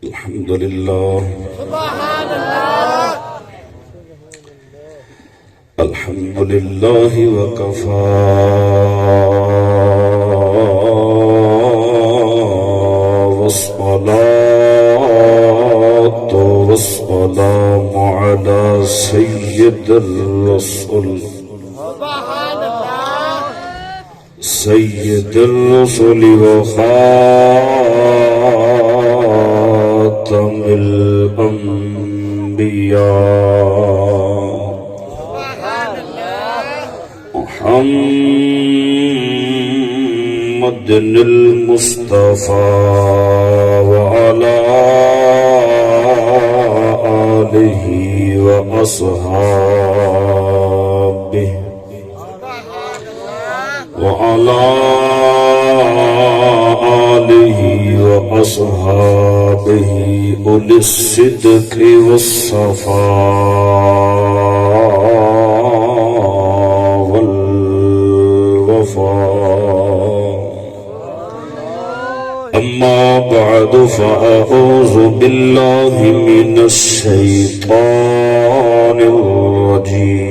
الحمد لله سبحان الله. الحمد لله وكفى والصلاة والسلام على سيد الرسل سبحان الله. سيد الرسل وخاتم الأنبياء سبحان الله. محمد المصطفى وعلى آله وأصحابه وعلى آله وأصحابه أولي الصدق والصفاء والوفاء. أما بعد فأعوذ بالله من الشيطان الرجيم.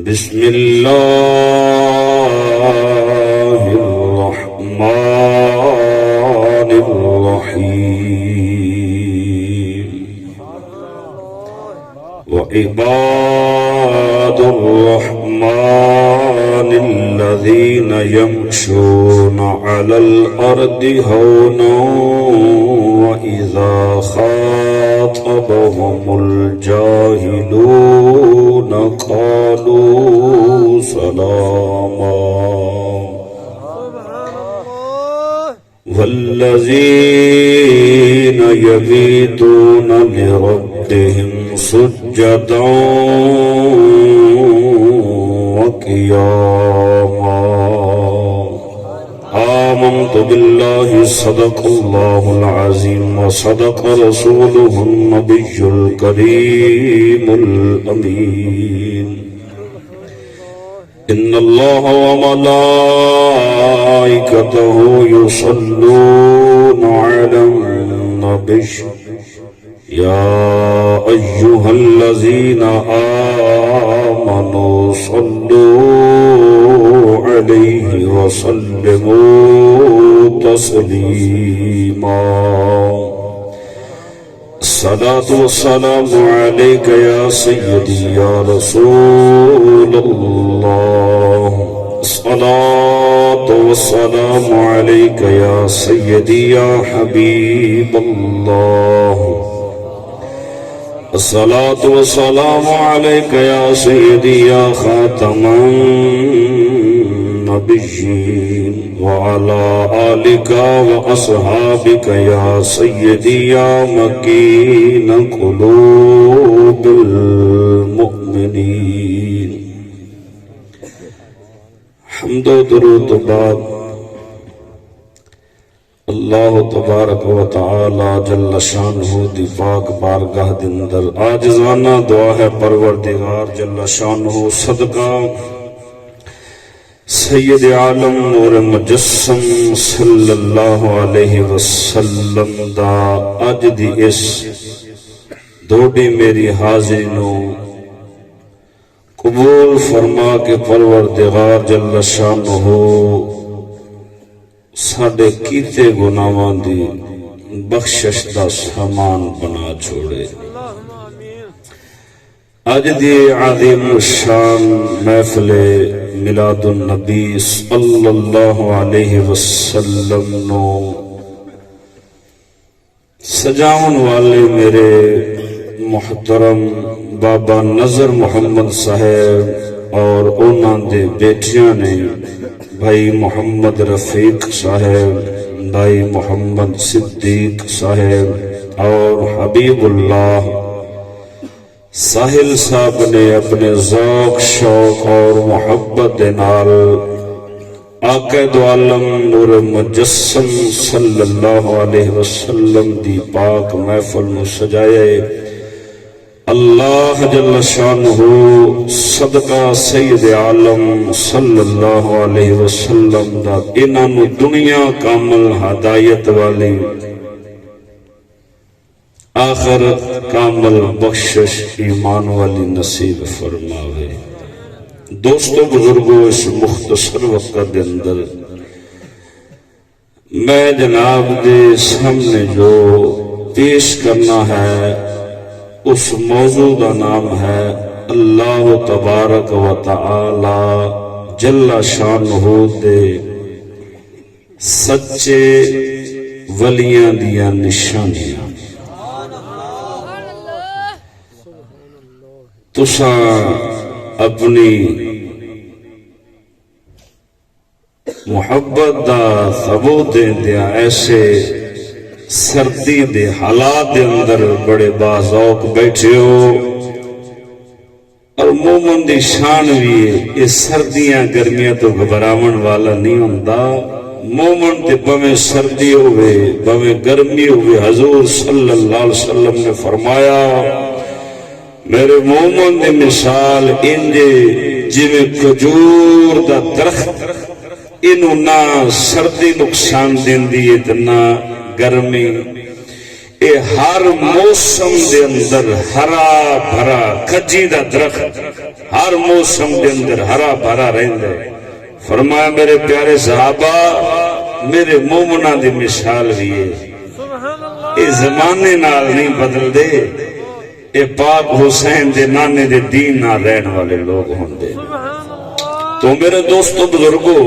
بسم الله الرحمن الرحيم. وعباد الرحمن الذين يمشون على الأرض هونا وإذا خاطبهم الجاهلون قالوا سلاما. والذين يبيتون لربهم سجدا وقياما. آمنت بالله صدق الله العظيم وصدق رسوله النبي الكريم الأمين. إن الله وملائكته يصلون على النبي يا أيها الذين آمنوا صلوا عليه وسلموا تسليما. الصلاة والسلام عليك يا سيدي يا رسول الله. الصلاة والسلام عليك يا سيدي يا حبيب الله. الصلاة والسلام عليك يا سيدي يا خاتم النبيين وعلى آلك وأصحابك يا سيدي يا مكين قلوب المؤمنين. حمد و درود بعد اللہ تبارک و تعالی جل شانہ دی پاک بارگاہ دے اندر عاجزانہ دعا ہے پروردگار جل شانہ صدقہ سید عالم نور مجسم صلی اللہ علیہ وسلم دا اج دی اس دوڑی میری حاضری نو قبول فرما کے پروردگار جل شانہ ساڈے کیتے گناہاں دی بخشش دا سامان بنا چھوڑے. اج دی عظیم شان محفل میلاد النبی صلی اللہ علیہ وسلم نو سجاون والے میرے محترم بابا نظر محمد صاحب اور انہاں دے بیٹیاں نے بھائی محمد رفیق صاحب، بھائی محمد صدیق صاحب اور حبیب اللہ ساحل صاحب نے اپنے ذوق شوق اور محبت دے نال آقا دو عالم نور مجسم صلی اللہ علیہ وسلم دی پاک محفل نو سجائے. اللہ جل شانہ صدقہ سید عالم صلی اللہ علیہ وسلم دا انہاں نو دنیا کامل ہدایت والی آخر کامل بخشش ایمان والی نصیب فرماوے۔ دوستو بزرگو، اس مختصر وقت دے اندر میں جناب دے سامنے جو پیش کرنا ہے اس موضوع کا نام ہے اللہ تبارک و تعالی جل شانہ دے سچے ولیاں دیاں نشانیاں۔ تساں اپنی محبت دا ثبوت دیا ایسے سردی دے حالات دے اندر بڑے باذوق بیٹھے ہو، اور مومن دی شان بھی یہ سردیاں گرمیاں تو گھبراون والا نہیں ہوندا۔ مومن تے بھویں سردی ہوئے بھویں گرمی ہوئے، حضور صلی اللہ علیہ وسلم نے فرمایا میرے مومن دی مثال انجے جویں کھجور دا درخت، انہوں نہ سردی نقصان دیندی ہے تے نہ گرمی، اے ہر موسم دے اندر ہرا بھرا کھجی دا درخت ہر موسم دے اندر ہرا بھرا رہندا ہے۔ فرمایا میرے پیارے صحابہ میرے مومناں دی مثال بھی ہے، اے زمانے نال نہیں بدل دے، اے پاک حسین دے نانے دے دین نال رہن والے لوگ ہوندے۔ تو میرے دوستو بزرگو،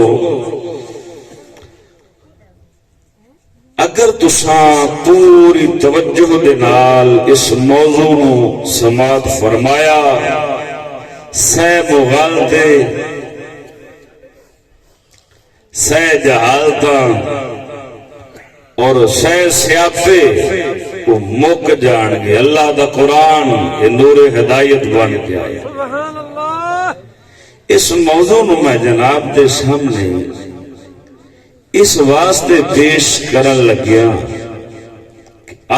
اگر تساں پوری توجہ دے نال اس موضوع نو سماعت فرمایا، سہ مغالطے سہ جہالتاں اور سہ سیاپے وہ مک جان گے۔ اللہ دا قرآن یہ نور ہدایت بن کے آیا۔ اس موضوع نو میں جناب دے سامنے اس واسطے پیش کرن لگیا،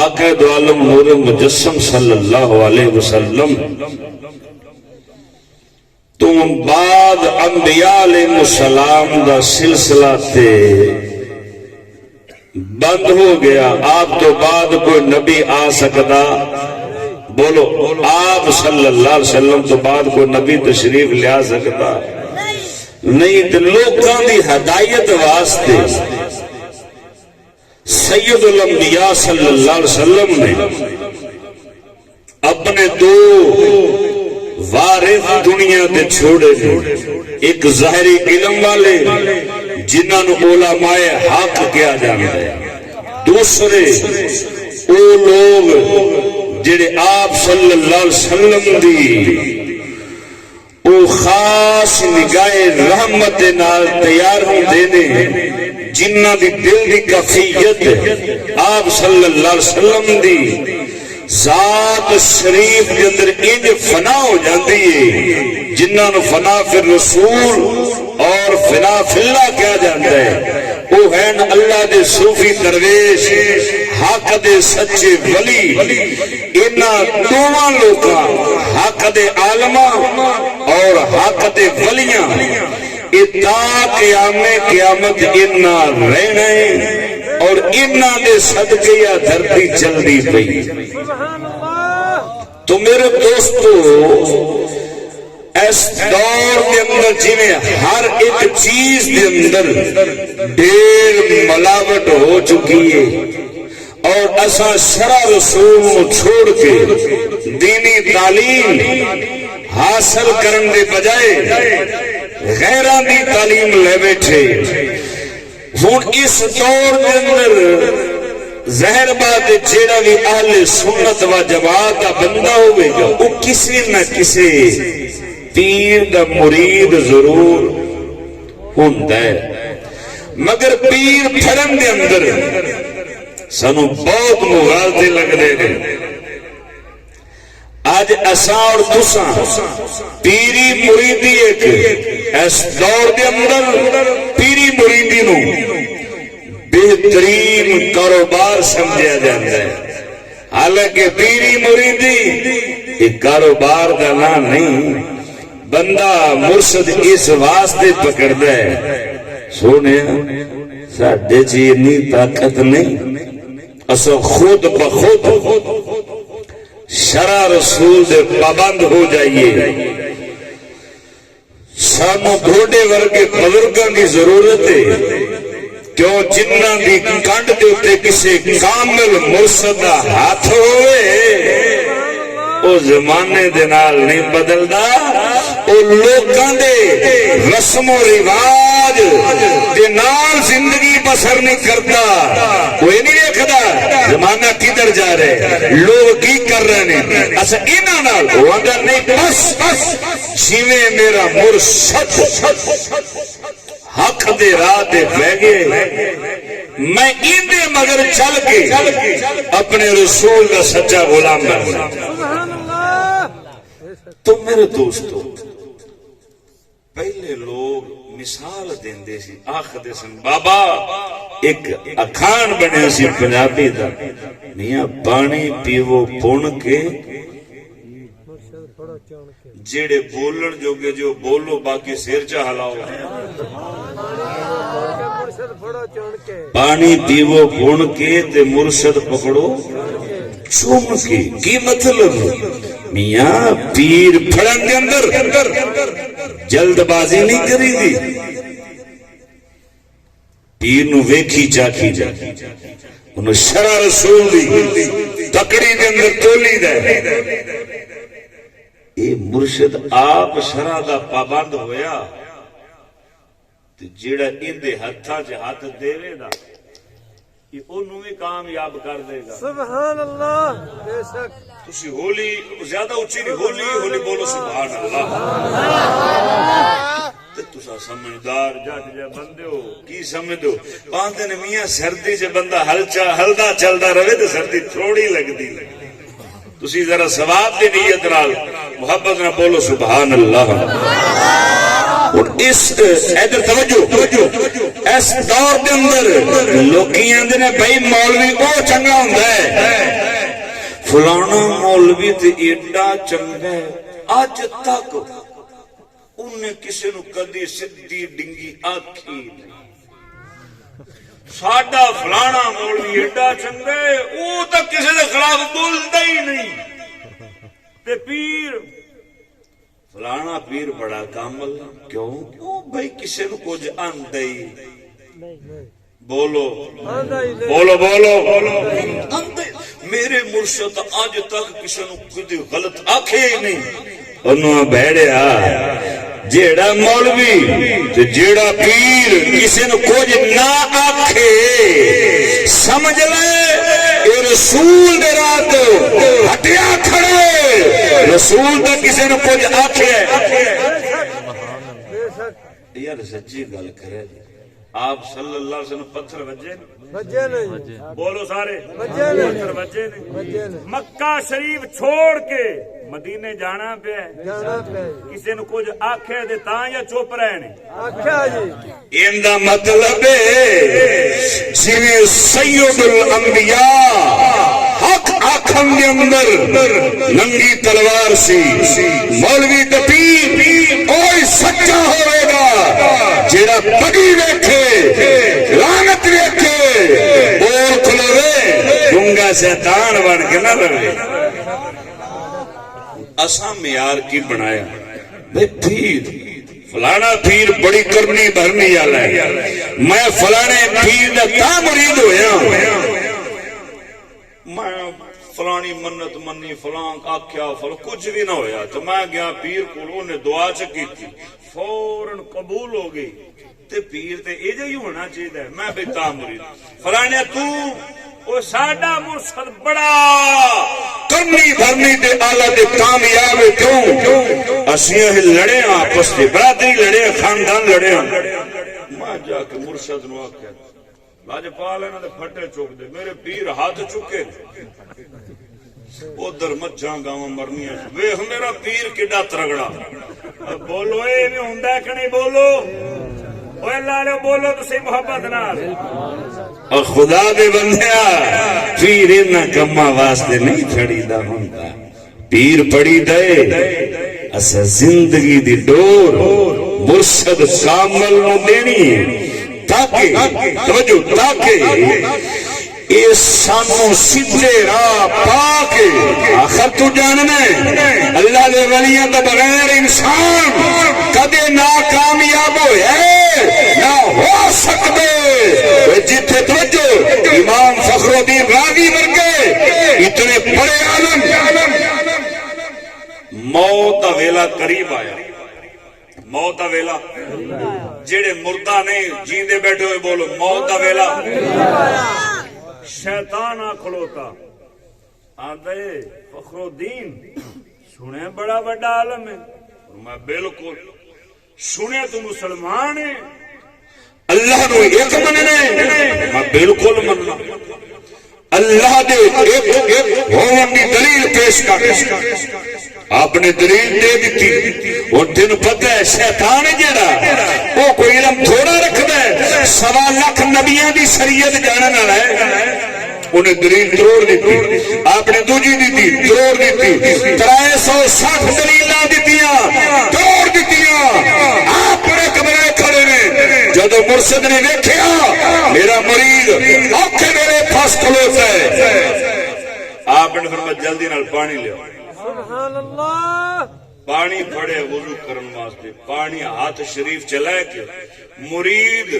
آقا دو عالم نور مجسم صلی اللہ علیہ وسلم تم بعد انبیاء علیہ السلام دا سلسلہ تے بند ہو گیا، آپ تو بعد کوئی نبی آ سکتا؟ بولو، آپ صلی اللہ علیہ وسلم تو بعد کوئی نبی تشریف لیا سکتا نہیں؟ تو لوگاں دی ہدایت واسطے سید الانبیاء صلی اللہ علیہ وسلم نے اپنے دو وارث دنیا دے چھوڑے نے، ایک ظاہری علم والے جنہاں نو علماء حق کیا جاتا ہے، دوسرے او لوگ جڑے آپ صلی اللہ علیہ وسلم دی او خاص نگاہ رحمت نال تیار ہوندے نے، جنہاں دی دل دی کیفیت آپ صلی اللہ علیہ وسلم دی ذات شریف کے اندر انج فنا ہو جاندی ہے، جنہاں نو فنا فی الرسول اور فنا فی اللہ کہا جاتا ہے۔ وہ ہیں اللہ دے صوفی درویش، حق دے سچے ولی، انہاں دوواں لوکاں حق دے عالماں اور حق دے ولیاں اتا قیامت انہاں رہنا ہے، اور انہاں دے صدقے یا دھرتی چلدی پئی۔ تو میرے دوستو، اس دور کے اندر جنہیں ہر ایک چیز کے اندر ڈھیر ملاوٹ ہو چکی ہے، اور ایسا شرع رسول چھوڑ کے دینی تعلیم حاصل کرنے کے بجائے غیران دی تعلیم لے بیٹھے۔ ہن اس دور کے اندر ظاہر بات جیڑا بھی اہل سنت و جماعت کا بندہ ہوئے گا، وہ کسی نہ کسی پیر دا مرید ضرور ہوندا ہے، مگر پیر پھرن دے اندر سانو بہت مغالطے لگ دے نے۔ آج اساں اور تساں پیری مریدی ایک اس دور دے اندر پیری مریدی نو بہترین کاروبار سمجھا جاتا ہے، حالانکہ پیری مریدی ایک کاروبار کا نام نہیں، بندہ مرشد اس واسطے پکڑتا ہے سونے ساڈے چ اتنی طاقت نہیں، اسا خود بخود شرع رسول دے پابند ہو جائیے۔ سانو تھوڑے ورگے بزرگاں کی ضرورت ہے، کیوں جنہ دی کنڈ دے اوتے کسے کامل مرشد دا ہاتھ ہوئے او زمانے دے نال نہیں بدلدا، او لوکاں دے رسم و رواج دے نال زندگی بسر نہیں کرتا، کوئی نہیں دیکھدا زمانہ کدھر جا رہے، لوگ کی کر رہے ہیں، اچھا انہاں نال او اندر نہیں، بس جویں میرا مرشد حق دے راہ تے بہ گئے، میں اندے مگر چل کے اپنے رسول کا سچا غلام بن گیا۔ تو میرے دوستو پہلے لوگ مثال دیندے سی، آخدے سن بابا ایک اکھان بنے سی پنجابی دا، میاں پانی پیو پون کے جیڑے بولن جوگے جو بولو باقی سیر چا ہلاؤ، پانی پیو پون کے تے مرشد پکڑو چوم کے، کی مطلب میاں پیر پھڑن دے اندر جلد بازی نہیں کری دی، پیر نو ویکھی چاکھی جا انہوں شرع رسول دی تکڑی دے اندر تولی دے، اے مرشد آپ شرع دا پابند ہویا تے جیڑا اندے ہتھاں چ ہاتھ دیوے دا یہ انہوں بھی کامیاب کر دے گا۔ سبحان اللہ، بے شک تسی ہولی زیادہ اچھی نہیں، ہولی ہولی بولو سبحان اللہ۔ تے تسا سمجھدار جٹ جے بندے ہو، کی سمجھ ہو پاندے نے میاں سردی چ بندہ ہلدا چلدا رہے تے سردی تھوڑی لگدی، تسی ذرا ثواب دی نیت نال محبت نہ بولو سبحان اللہ۔ اور اس ادھر توجہ، اس دور دے اندر لوکی آندے نے بھائی مولوی او چنگا ہوندا ہے، فلانا مولوی تے ایڈا چنگا ہے، اج تک انہیں کسی نو کدی سدھی ڈنگی آکھی نہیں، ساڈا فلانا مولوی ایڈا چنگا ہے او تک کسی دے خلاف بولدا ہی نہیں، تے پیر فلانا پیر بڑا کامل، کیوں بھائی کسی نو کچھ آندا ہی بولو بولو بولو، میرے مرشد آج تک کسی نو کدی غلط آکھے ہی نہیں، انہوں بھیڑیا جیڑا مولوی تے جیڑا پیر کسی نو کچھ نہ آکھے سمجھ لے اے رسول دے راہ تو ہٹیا کھڑے، رسول دا کسی نو کچھ آکھے یار سچی گل کرے، آپ صلی اللہ علیہ وسلم پتھر وجے نہیں، بولو سارے پتھر وجے نہیں، مکہ شریف چھوڑ کے مدینے جانا پہ کسی نو کچھ آکھے دے تاں یا چپ رہنے، ان دا مطلب ہے جویں سید الانبیاء حق آکھن دے اندر ننگی تلوار سی، مولوی تے پیر کوئی سچا ہوئے گا جیڑا بڑی ویکھے لعنت ویکھے بول کھلوے گنگا شیطان بن کے نہ رہے۔ اساں معیار کی بنایا بھئی پیر فلانا پیر بڑی کرنی بھرنی والا ہے، میں فلانے پیر دا تا مرید ہویا، میں فلانی منت منی فلان آکھیا فلان کچھ بھی نہ ہویا، تو میں گیا پیر کو نے دعا چکی تھی فوراً قبول ہو گئی، تے پیر تے اے جو ہی ہونا چاہیے، میں بھی تا مرید فلانے تو او ساڈا مرشد بڑا کرنی بھرنی تے آلہ تے کامیاب ہے، کیوں اسیاں لڑے آپس تے برادری لڑے خاندان لڑے، میں جا کے مرشد نو آکھیا لاجپال انہاں دے پھٹے چک دے، میرے پیر ہاتھ چکے ادھر مجھاں گاواں مرنیاں، ویکھ میرا پیر کڈا ترگڑا، بولو اے نہیں ہوندا کہ نہیں، بولو اوے لالو بولو تسی محبت نال، اور خدا دے بندیا پیر انہاں کماں واسطے نہیں کھڑیدا ہوندا، پیر پڑی دے اسا زندگی دی ڈور مرشد کامل نو دینی تاکہ توجہ تاکہ اس سانو سدھے راہ پاکے آخر تو جاننا ہے اللہ دے ولیاں دا بغیر انسان کدے ناکامیاب ہے نہ ہو سکتے جتھے توجہ امام فخر الدین رازی ورگے اتنے بڑے عالم موت دا ویلا قریب آیا موت دا ویلا جڑے مردہ نے جیندے بیٹھے ہوئے بولو موت دا ویلا شیطان آ کھلوتا آدھے فخر الدین سنے بڑا بڑا عالم ہے اور میں بالکل سنے تو مسلمان ہے اللہ نو ایک مننے میں بالکل مننا اللہ دے ایک ہون دی دلیل پیش کر آپ نے دلیل دے دیتی اور تین پتہ ہے شیطان جڑا وہ کوئی علم تھوڑا رکھدا ہے 1.25 لاکھ نبیاں دی شریعت جانن والا ہے انہیں دلیل توڑ دیتی آپ نے دوجی دیتی توڑ دیتی 360 دلیلاں دیتیاں توڑ دیتیاں آپ نے کمرے کھڑے نے جدو مرشد نے دیکھیا میرا مرید اوکھے میرے پاس کھلوتا ہے آپ نے فرمایا جلدی نال پانی لے سبحان اللہ پانی پھڑے وضو کرن واسطے پانی ہاتھ شریف چلائے کے مرید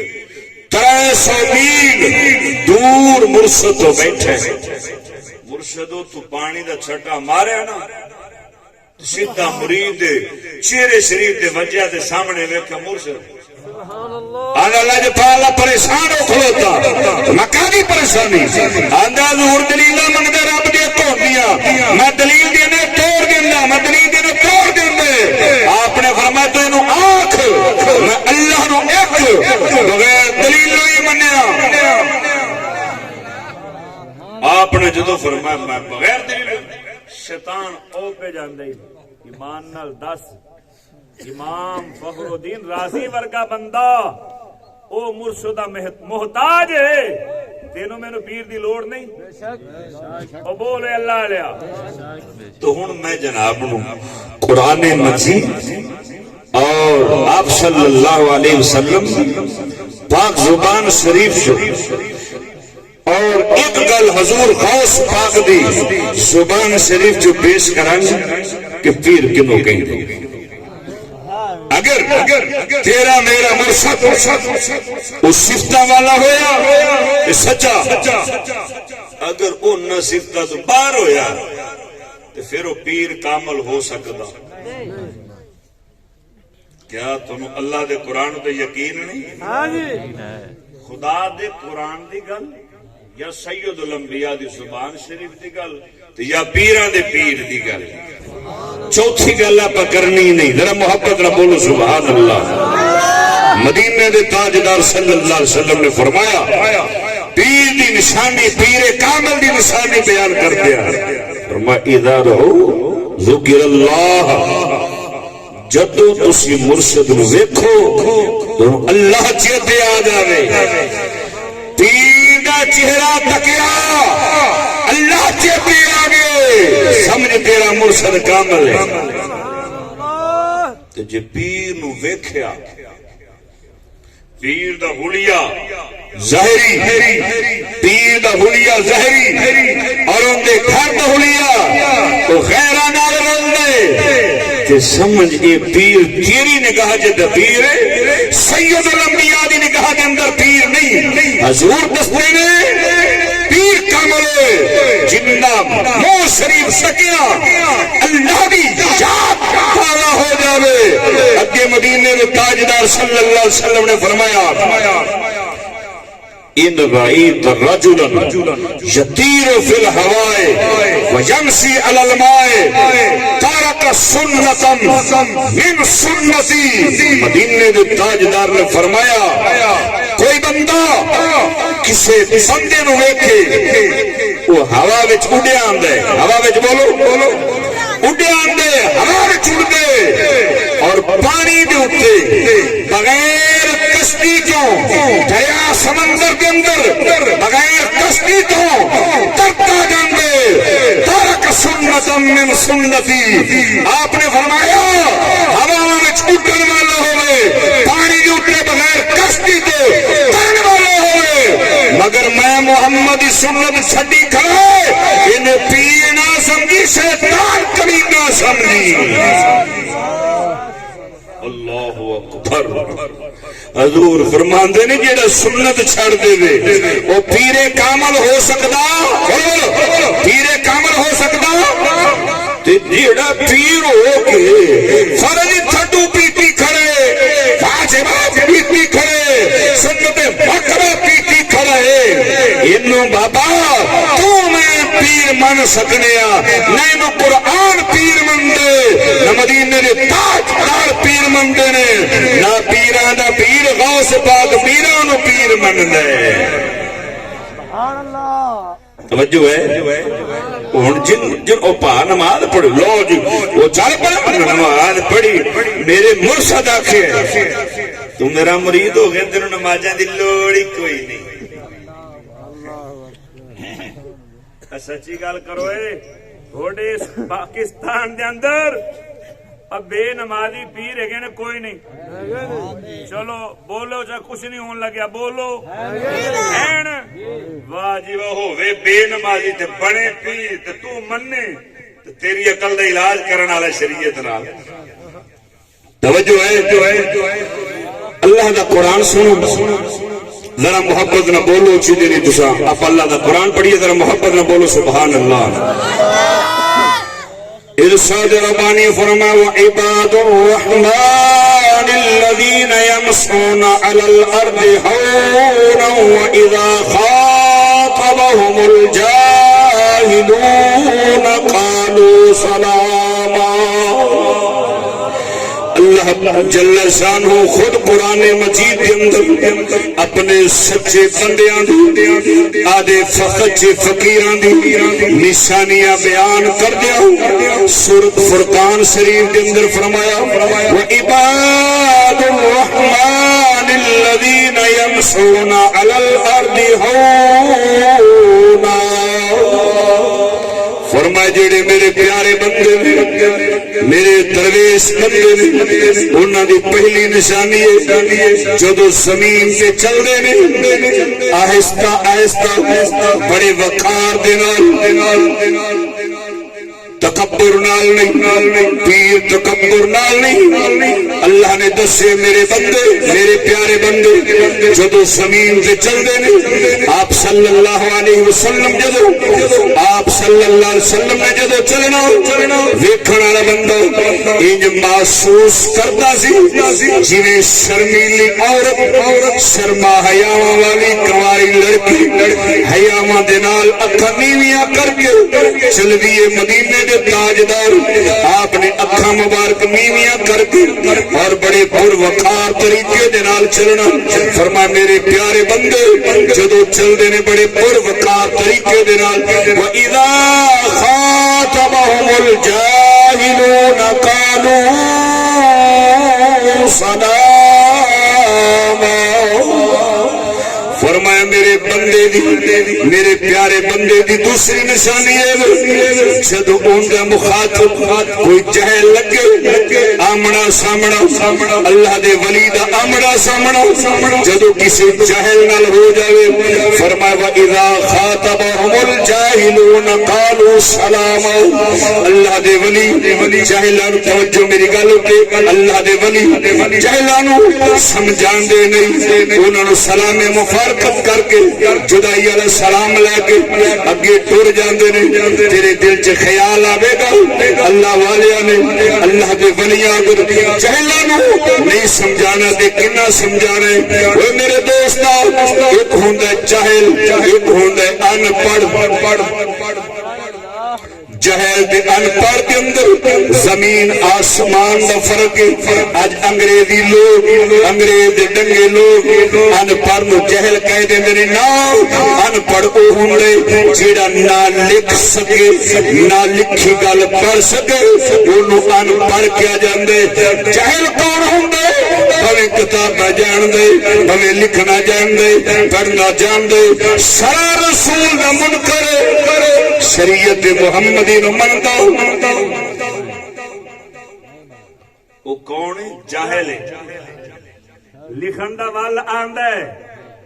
300 میل دور مرشد تو بیٹھے مرشدو تو پانی دا چھٹا مارے نا سیدھا مرید چہرے شریف دے وجہ دے سامنے ویکھا مرشد آندا اللہ پالا پریشان ہو کھلوتا میں کہاں پریشانی آندا حضور دلیلاں منگدے رب دے توڑدیاں میں دلیل دینے توڑ دیندا میں دلیل دینے توڑ دیندے آپ نے فرمایا تو اینو آنکھ میں اللہ نو ایک بغیر دلیل ہی منیا آپ نے جدو فرمایا میں بغیر دلیل شیطان او پہ جاندے ایمان نال دس امام فخر الدین رازی ورگا بندہ او مرشدہ محتاج ہے تینوں میں نو پیر دی لوڑ نہیں او بولے اللہ علیہ تو ہن میں جناب نو قرآن مجید اور آپ صلی اللہ علیہ وسلم پاک زبان شریف سے اور ایک گل حضور غوث پاک دی زبان شریف جو پیش کریں کہ پیر کنوں کہیں اگر تیرا میرا مرشد اس صفتہ والا ہویا سچا اگر وہ نہ صفتہ تو باہر ہویا تو پھر وہ پیر کامل ہو سکتا کیا تم اللہ دے قرآن تے یقین نہیں خدا دے قرآن دی گل یا سید الانبیاء دی زبان شریف دی گل یا پیران دے پیر دی گل چوتھی گل آپ کرنی نہیں ذرا محبت نہ بولو سبحان اللہ مدینے دے تاجدار صلی اللہ علیہ وسلم نے فرمایا پیر دی نشانی پیر کامل دی نشانی بیان کر دیا فرمایا اذا رہو ذکر اللہ جدو تسی مرشد نو ویکھو تو اللہ چیتے آ جاوے پیر دا چہرہ تکیا اللہ چیتے آگے سمجھ تیرا مرشد کامل ہے تو جے پیر نو ویکھیا پیر دا حلیہ ظاہری پیر دا حلیہ ظاہری اور ان دے گھر دا حلیہ تو غیرہ نال رلدے کہ سمجھ اے پیر تیری نگاہ جد پیر ہے سید الانبیاء دی نگاہ دے اندر پیر نہیں حضور دستے نے پیر کامل ہے جنہ منہ شریف سکیا اللہ دی یاد پالا ہو جاوے اگے مدینے میں تاجدار صلی اللہ علیہ وسلم نے فرمایا ان رأيت رجلا يطير في الهواء ويمشي على الماء ترك سنة من سنتي مدینے دے تاجدار نے فرمایا کوئی بندہ کسے بندے نو ویکھے وہ ہوا وچ اڈیا آندا ہے ہوا وچ بولو اڈیا آندا ہے ہوا وچ اڑدے اور پانی دے اوتے بغیر کشتی تو دریا سمندر کے اندر بغیر کشتی تو ترتا جاندے ترک سنت من سنتی، آپ نے فرمایا ہواؤں میں اڑن والا ہوئے، پانی اٹھے بغیر کشتی تو ترن والا ہوئے، مگر میں محمد سنت چھڈی کھڑا انہیں پیر نہ سمجھی، شیطان کبھی نہ سمجھی۔ اللہ اکبر۔ حضور فرماندے نے جیڑا سنت چھڑ دے وہ پیرے کامل ہو سکدا، پیرے کامل ہو سکدا تے جیڑا پیر ہو کے فرض تھڈو پیٹی کھڑے، واجبات پیٹی کھڑے، سنت بکرا پیٹی کھڑے، انہوں بابا تو میں پیر من سکنے نہ انہوں قرآن پیر مندے، نہ مدینے دے تاجدار پیر مندے نے، نہ پیران دا پیر غوث پاک پیران پیر مندے۔ سبحان اللہ۔ توجہ ہے ہن جن او پا نماز پڑھ لو جی وہ چل پڑا نماز پڑھی، میرے مرشد آکھے تو میرا مرید ہو گیا، تینوں نمازاں دی لوڑ ہی کوئی نہیں۔ سچی گل کرو تھوڑے پاکستان دے اندر اب بے نمازی پیر ہے نے کوئی نہیں، چلو بولو چاہے کچھ نہیں ہون لگیا بولو این واہ جی واہ ہوئے بے نمازی تے بنے پیر تے تو مننے تے تیری عقل دا علاج کرن والا شریعت نال۔ توجہ ہے اللہ دا قرآن سنو، ذرا محبت نہ بولو چیزیں نہیں تسا، آپ اللہ دا قرآن پڑھیے ذرا محبت نہ بولو سبحان اللہ۔ ارشاد ربانی فرما وعباد الرحمن الذين يمشون على الارض هونا واذا خاطبهم الجاهلون قالوا سلاما۔ اللہ جل شانہ خود قرآن مجید کے اندر اپنے سچے بندیاں دی آدھے فقط فقیران دی نشانیاں بیان کر دیا۔ سورۃ فرقان شریف کے اندر فرمایا وَعِبَادُ الرَّحْمَنِ الَّذِينَ يَمْشُونَ عَلَى الْأَرْضِ هَوْنًا، فرمایا جڑے میرے پیارے بندے میرے درویش بندے انہاں دی پہلی نشانی ہے جدو زمین تے چل دے نے آہستہ آہستہ بڑے وقار دے نال، تکبر نال نہیں، پیر تکبر نال نہیں۔ اللہ نے دسے میرے بندے میرے پیارے بندے جدو زمین تے چل دے نے آپ صلی اللہ علیہ وسلم جدو آپ صلی اللہ علیہ وسلم نے جدو چلنا ویکھن والا بندہ انج محسوس کرتا سی جویں شرمیلی عورت شرما حیاواں والی کنواری لڑکی حیاواں دے نال اکھاں نیویاں کر کے چل دیے مدینے دے تاجدار، آپ نے اکھاں مبارک نیویاں کر کے اور بڑے پر وقار طریقے دے نال چلنا۔ فرمایا میرے پیارے بندے جدو چل دے نے بڑے پر وقار طریقے دے نال وَإِذَا خَاطَبَهُمُ الْجَاهِلُونَ قَالُوا سَلَامًا۔ فرمایا میرے بندے دی میرے پیارے بندے دی دوسری نشانی ہے جدو ان کا مخاطب کوئی جہل لگے آمنا سامنا اللہ دے ولی دا آمنا سامنا جدو کسی جہل نال ہو جائے فرمایا وَإِذَا خَاطَبَهُمُ الْجَاهِلُونَ قَالُوا سَلَامًا۔ اللہ دے ولی جہلانو توجہ میری گل تے اللہ دے ولی جہلانو سمجھان دے نہیں، انہاں نو سلام مفارقت کر کے جدائی علیہ السلام لے کے اگے ٹر جاندے نے۔ تیرے دل چ خیال آوے گا اللہ والیاں نے اللہ دے ولیاں کو جہلانو نہیں سمجھانا تے کنا سمجھانا ہے۔ اوے میرے دوستا ایک ہوندا ہے جاہل ایک ہوندا ہے ان پڑھ۔ جہل دے ان پڑھ کے اندر زمین آسمان دا فرق ہے۔ آج انگریزی لوگ انگریز دے ڈنگے لوگ ان پڑھ نو جہل کہہ دے میرے نام ان پڑھ او ہوندے جیڑا نہ لکھ سکے نہ لکھی گل پڑھ سکے اونوں ان پڑھ کیا جاندے۔ جہل کون ہوندے؟ بھویں کتاب نہ جان دے بھویں لکھنا جان دے پڑھنا جان دے، شرع رسول دا منکر شریعت محمدی نو مندا وہ کون ہے؟ جاہل ہے. لکھن دا ول آندا ہے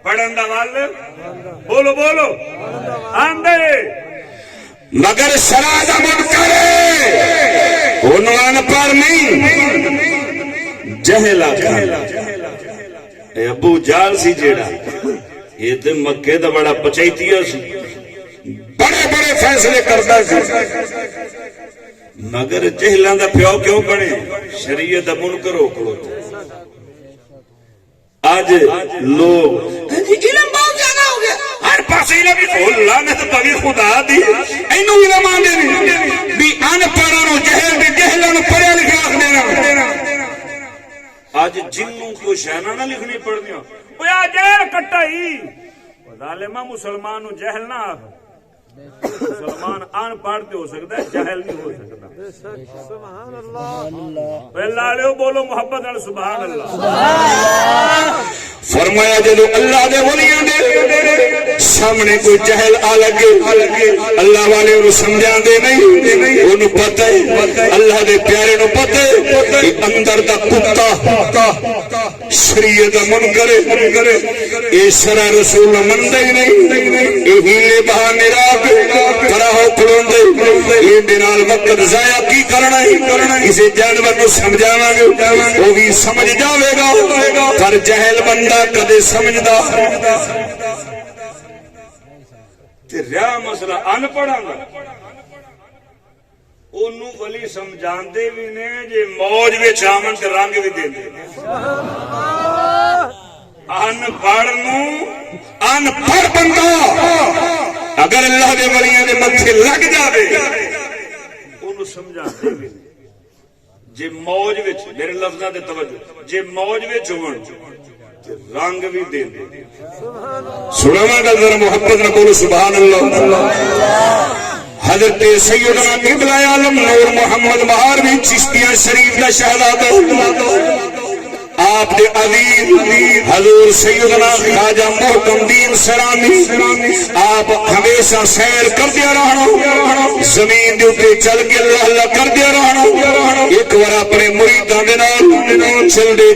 پڑھن دا ول بولو بولو آندا ہے مگر شرع دا منکر ہے انہوں ان پر نہیں جہل آکھا. ابو جال سی جیڑا یہ تے مکے دا بڑا پچیتیا سی بڑے بڑے فیصلے کرتا سی مگر جہلاں دا پیو کیوں بنے شریعت دا منکر ہو کھڑوتا. آج لوگ علم بہت زیادہ ہو گیا ہر پاس علم ہی لعنت پوی خدا دی اینو علم آندے نہیں بھی ان پڑھاں نو جہل دی جہلاں نو پڑھیا لکھیا آکھ دینا. آج جنوں کو شہنا نہ لکھنی پڑھنی ہو اوے آ جہل کٹائی ظالما مسلمان نو جہل نہ آکھ. مسلمان ان پڑھ تے ہو سکدا ہے جہل نہیں ہو سکدا. سبحان اللہ. اے لالو بولو محبت نال سبحان اللہ. فرمایا جدو اللہ دے ولیاں دے سامنے کوئی جہل آ لگے اللہ والے انہوں سمجھا دے نہیں انہوں پتہ ہے اللہ دے پیارے انہوں پتہ ہے کہ اندر دا کتا شریعت منکر اے شرع رسول من دے نہیں اے ہیلے بہانے راک پرا ہو کھڑون دے یہ دنال وقت ضائع کی کرنا ہے اسے جانور نو سمجھانا گے وہ بھی سمجھ جاوے گا پر جہل بندہ کدے سمجھدا تے رہا مسئلہ ان پڑھاں گا انہوں ولی سمجھاندے بھی نے جے موج وچ آمن تے رنگ بھی دیندے ان پڑھ نو ان پڑھ بندہ اگر اللہ دے ولیاں دے متھے لگ جاوے انہوں سمجھاندے بھی نے جے موج وچ میرے لفظاں تے توجہ جے موج وچ ہون رنگ بھی دے دے. سناواں گل ذرا محبت نہ بولو سبحان اللہ. حضرت سیدنا قبلہ عالم نور محمد مہاروی چشتیہ شریف دا شہزادہ آپ دے عظیم حضور سیدنا خواجہ محکم دین سرامی آپ ہمیشہ سیر کر دیا رہنا زمین دے اوپر چل کے اللہ اللہ کر دیا رہنا. ایک بار اپنے مریداں دے نال چلدے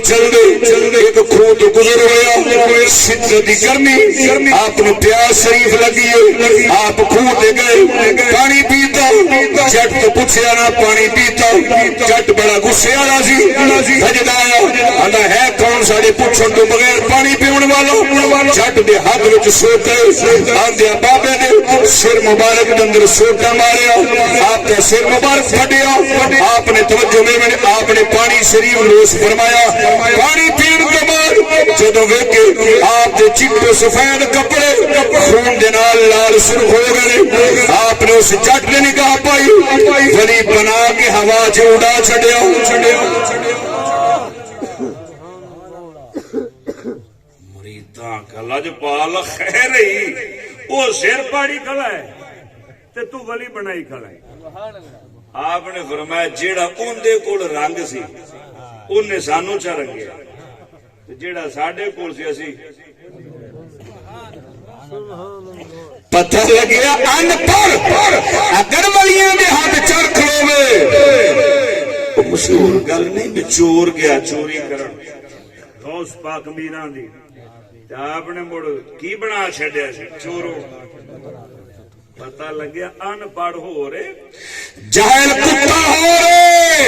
ایک کھو تو گزر ہویا شدت دی گرمی آپ نو پیاس شریف لگی آپ کھو تے گئے پانی پیتا جٹ تو پوچھیا نہ پانی پیتا جٹ بڑا غصے والا سی بھجدا آیا ہے کون ساڑے پوچھن تو بغیر پانی پیون والا جٹ دے ہاتھ وچ سوٹ گئے آندیا بابے نے سر مبارک دے اندر سوٹا ماریا آپ کا سر مبارک پھٹیا آپ نے توجہ میں آپ نے پانی شریف نوش فرمایا. پانی پین کے بعد جدوں ویکھے آپ دے چٹے سفید کپڑے خون دے نال لال سرخ ہو گئے آپ نے اس جٹ نے نگاہ پائی ولی بنا کے ہوا چ اڑا چھڈیا. لجپال خیر ہی وہ سر پاڑی کھڑا ہے تے تو ولی بنائی کھڑا ہے. آپ نے فرمایا جیڑا اندے کول رنگ سی انہیں سانو چا رنگیا جیڑا ساڈے کول سی اسی پتہ لگیا ان پڑھ اگر ولیاں دے ہاتھ چرخ ہوے مشہور گل نہیں چور گیا چوری کرن غوث پاک میران دی آپ نے مڑ کی بنا چھڑیا سی چورو پتہ لگیا ان پڑھ ہو رہے جاہل کتا ہو رہے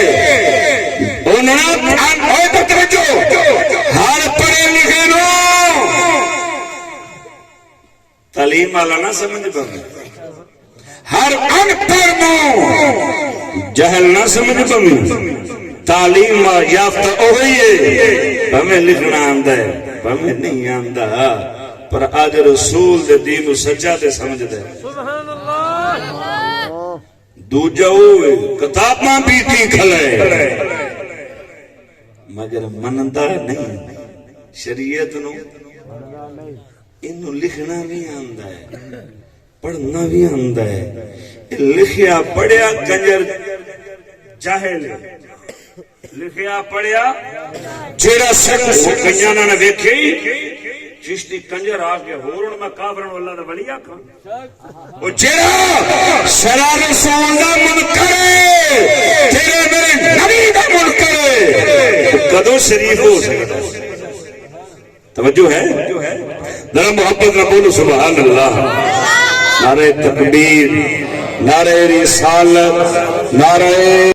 انہوں نے ہر پڑھے لکھے نو تعلیم والا نہ سمجھ پاؤں ہر ان پڑھ نو جہل نہ سمجھ پاؤں تعلیم یافتہ وہی ہے ہمیں لکھنا آندا ہے ہمیں نہیں آندا پر آج رسول دے دین سچا تے سمجھ دے. سبحان اللہ. دوجا ہوئے کتاباں پیتی کھلے مگر مندا نہیں شریعت نو انو لکھنا بھی آندا ہے پڑھنا بھی آندا ہے. لکھیا پڑھیا کنجر جاہل لکھیا پڑھیا جیڑا سر کنجانا نے ویکھے چشتی کنجر آ کے ہور میں کافرن واللہ دا ولی آکھاں وہ جڑا شرع رسول دا منکر ہے تیرے میرے نبی دا منکر ہے کدو شریف ہو سکتا توجہ ہے ذرا محبت نہ بولو سبحان اللہ نعرہ تکبیر نعرہ رسالت نعرہ